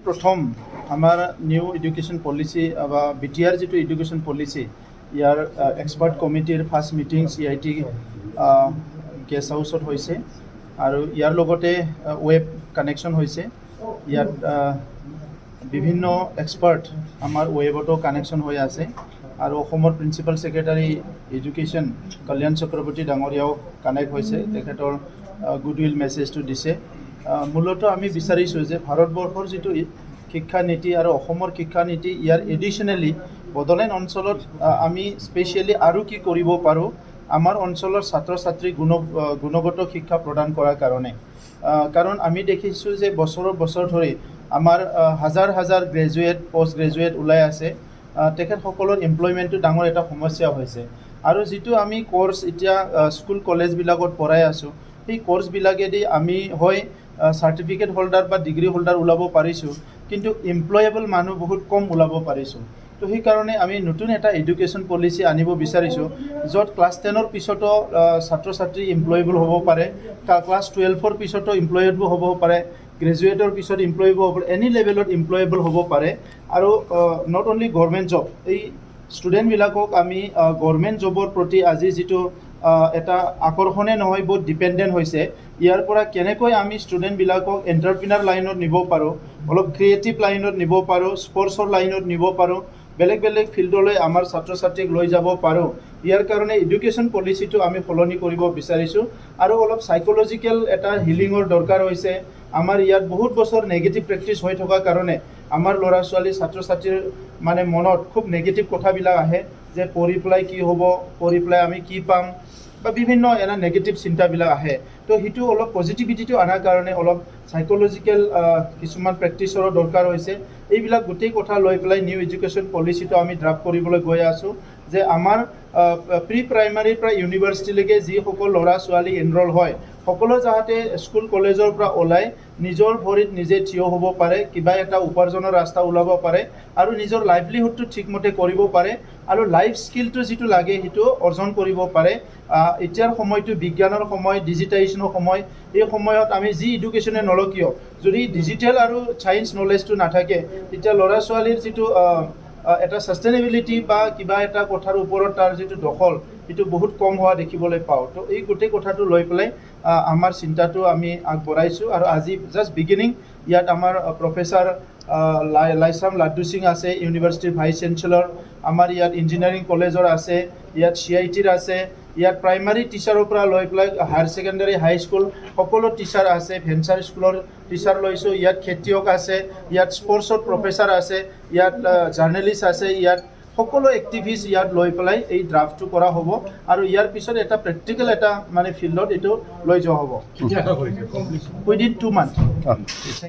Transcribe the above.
प्रथम आमार new education policy बा बिटिआर जी एडुकेशन पलिसी यार एक्सपार्ट कमिटिर फार्स्ट मीटिंग CIT गेस्ट हाउसत होइसे आरो यार लगते वेब कानेक्शन होइसे यार विभिन्न एक्सपार्ट आमार वेबतो कानेक्शन हो आछे आरो अखोमर प्रिन्सिपाल सेक्रेटारी एडुकेशन कल्याण चक्रवर्ती डांगरियाओ कानेक्ट होइसे तेखेतर गुडविल मेसेजटो दिसे मूलत आमी विचारिছোঁ जे भारतबर्षर जितु शिक्षा नीति और अखोमर शिक्षा नीति यार एडिशनेली बडोलेण्ड अंचलत आमी स्पेशियली आरो कि करिब पारो आमार अंचलर छात्र छात्री गुणगत शिक्षा प्रदान करार कारणे कारण आमी देखिছোঁ जे बছৰ धरि आमार हजार हजार ग्रेजुएट पोस्ट ग्रेजुएट उलाई आछे तेखेतসকলৰ एमप्लयमेन्टটো डाঙৰ এটা সমস্যা হৈছে আৰু जितु आमी कोर्स इतिया स्कुल कलेज बिलागत पढ़ाई आছোঁ সেই कोर्स बिलागेदि आमी হয় सार्टिफिकेट होल्डार बा डिग्री होल्डार उलाब पारिছোঁ किन्तु एमप्लयेबल मानु बहुत कम उलाब पारिছোঁ तो সেই কাৰণে আমি নতুন এটা এডুকেশ্যন পলিচি আনিব বিচাৰিছোঁ য'ত ক্লাছ 10ৰ পিছতো ছাত্ৰ ছাত্ৰী এমপ্লয়েবল হ'ব পাৰে ক্লাছ 12ৰ পিছতো এমপ্লয়েবল হ'ব পাৰে গ্ৰেজুৱেটৰ পিছত এমপ্লয়েবল হ'ব এনি লেভেলত এমপ্লয়েবল হ'ব পাৰে আৰু নট অনলি গভৰ্ণমেণ্ট জব এই ষ্টুডেণ্টবিলাকক আমি গভৰ্ণমেণ্ট জবৰ প্ৰতি আজি যিটো এটা আকৰ্ষণে নহয় বহুত ডিপেণ্ডেণ্ট হৈছে ইয়াৰ পৰা কেনেকৈ আমি ষ্টুডেণ্টবিলাকক এণ্টাৰপ্ৰিনাৰ লাইনত নিব পাৰোঁ অলপ ক্ৰিয়েটিভ লাইনত নিব পাৰোঁ স্পৰ্টছৰ লাইনত নিব পাৰোঁ বেলেগ বেলেগ ফিল্ডলৈ আমাৰ ছাত্ৰ ছাত্ৰীক লৈ যাব পাৰোঁ ইয়াৰ কাৰণে এডুকেশ্যন পলিচিটো আমি সলনি কৰিব বিচাৰিছোঁ আৰু অলপ সাইকোলজিকেল এটা হিলিঙৰ দৰকাৰ হৈছে আমাৰ ইয়াত বহুত বছৰ নেগেটিভ প্ৰেক্টিছ হৈ থকা কাৰণে আমাৰ ল'ৰা ছোৱালী ছাত্ৰ ছাত্ৰীৰ মানে মনত খুব নেগেটিভ কথাবিলাক আহে যে পঢ়ি পেলাই কি হ'ব পঢ়ি পেলাই আমি কি পাম বা বিভিন্ন এনা নেগেটিভ চিন্তাবিলাক আহে তো সেইটো অলপ পজিটিভিটিটো আনাৰ কাৰণে অলপ সাইকোলজিকেল কিছুমান প্ৰেক্টিছৰ দৰকাৰ হৈছে এইবিলাক গোটেই কথা লৈ পেলাই নিউ এডুকেশ্যন পলিচিটো আমি ড্ৰাফ্ট কৰিবলৈ গৈ আছোঁ যে আমাৰ প্ৰি প্ৰাইমাৰীৰ পৰা ইউনিভাৰ্চিটিলৈকে যিসকল ল'ৰা ছোৱালী এনৰোল হয় সকলো যাতে স্কুল কলেজৰ পৰা ওলাই নিজৰ ভৰিত নিজে থিয় হ'ব পাৰে কিবা এটা উপাৰ্জনৰ ৰাস্তা ওলাব পাৰে আৰু নিজৰ লাইভলিহুডটো ঠিকমতে কৰিব পাৰে আৰু লাইফ স্কিলটো যিটো লাগে সেইটো অৰ্জন কৰিব পাৰে এতিয়াৰ সময়টো বিজ্ঞানৰ সময় ডিজিটাইজেশ্যনৰ সময় এই সময়ত আমি যি এডুকেশ্যনে নলকিয় যদি ডিজিটেল আৰু সায়েন্স নলেজটো নাথাকে তেতিয়া ল'ৰা ছোৱালীৰ যিটো এটা সাস্টেইনেবিলিটি বা কিবা এটা কথাৰ ওপৰত তাৰ যিটো দখল সেইটো বহুত কম হোৱা দেখিবলৈ পাওঁ তো এই গোটেই কথাটো লৈ পেলাই আমাৰ চিন্তাটো আমি আগবঢ়াইছোঁ আৰু আজি জাষ্ট বিগিনিং ইয়াত আমাৰ প্ৰফেচাৰ লাইছাম লাড্ডু সিং আছে ইউনিভাৰ্চিটিৰ ভাইচ চেঞ্চেলৰ আমাৰ ইয়াত ইঞ্জিনিয়াৰিং কলেজৰ আছে ইয়াত CITৰ আছে ইয়াত প্ৰাইমাৰী টিচাৰৰ পৰা লৈ পেলাই হায়াৰ ছেকেণ্ডাৰী হাই স্কুল সকলো টিচাৰ আছে ভেঞ্চাৰ স্কুলৰ টিচাৰ লৈছোঁ ইয়াত খেতিয়ক আছে ইয়াত স্পৰ্টছৰ প্ৰফেচাৰ আছে ইয়াত জাৰ্নেলিষ্ট আছে ইয়াত সকলো এক্টিভিষ্ট ইয়াত লৈ পেলাই এই ড্ৰাফ্টটো কৰা হ'ব আৰু ইয়াৰ পিছত এটা প্ৰেক্টিকেল এটা মানে ফিল্ডত এইটো লৈ যোৱা হ'ব উইদিন 2 months